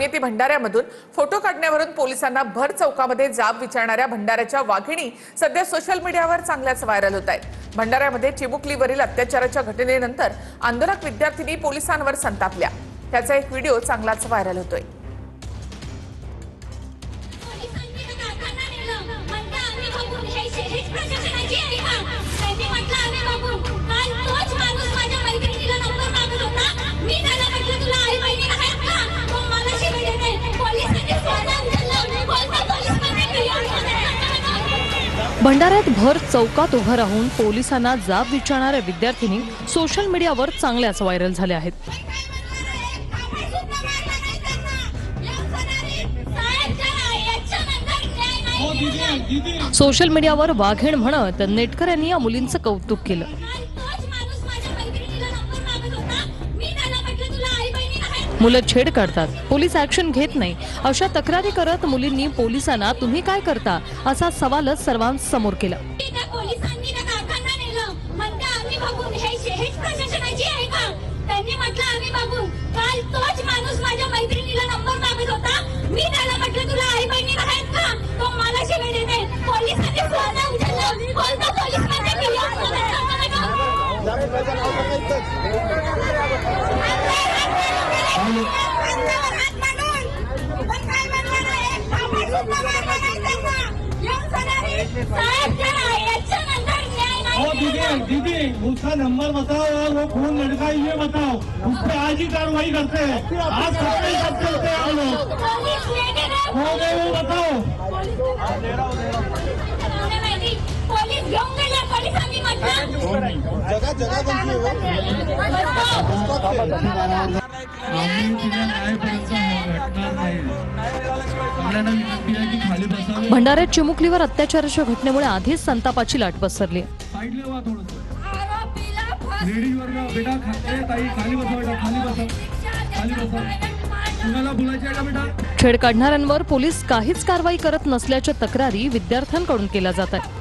ती भंडाऱ्यामधून फोटो काढण्यावरून पोलिसांना भर चौकामध्ये जाब विचारणाऱ्या भंडाऱ्याच्या वाघिणी सध्या सोशल मीडियावर चांगल्याच व्हायरल होत आहेत। भंडाऱ्यामध्ये चिमुकलीवरील अत्याचाराच्या घटनेनंतर आंदोलक विद्यार्थिनी पोलिसांवर संतापल्या। त्याचा एक व्हिडिओ चांगलाच व्हायरल होतोय। भंडाऱ्यात भर चौकात उभं राहून पोलिसांना जाब विचारणाऱ्या विद्यार्थिनी सोशल मीडियावर चांगल्याच व्हायरल झाल्या आहेत। सोशल मीडियावर वाघीण म्हणत नेटकर यांनी या मुलींचं कौतुक केलं। मुलं छेड काढतात, पोलीस ऍक्शन घेत नाही अशा तक्रारी करत मुलींनी पोलिसांना तुम्ही काय करता असा सवालच सर्वांसमोर केला। दीदी उसका नंबर बताओ और वो कौन लड़का है ये बताओ, उस पर आज ही कार्रवाई करते हैं। आज सब चलते हैं हम लोग। वो बताओ। जगह भंडाऱ्यात चिमुकलीवर अत्याचाराच्या घटनेमुळे आधीच संतापाची लाट पसरली। छेड काढणाऱ्यांवर पोलीस काहीच कारवाई करत नसल्याच्या तक्रारी विद्यार्थ्यांकडून केल्या जात आहेत।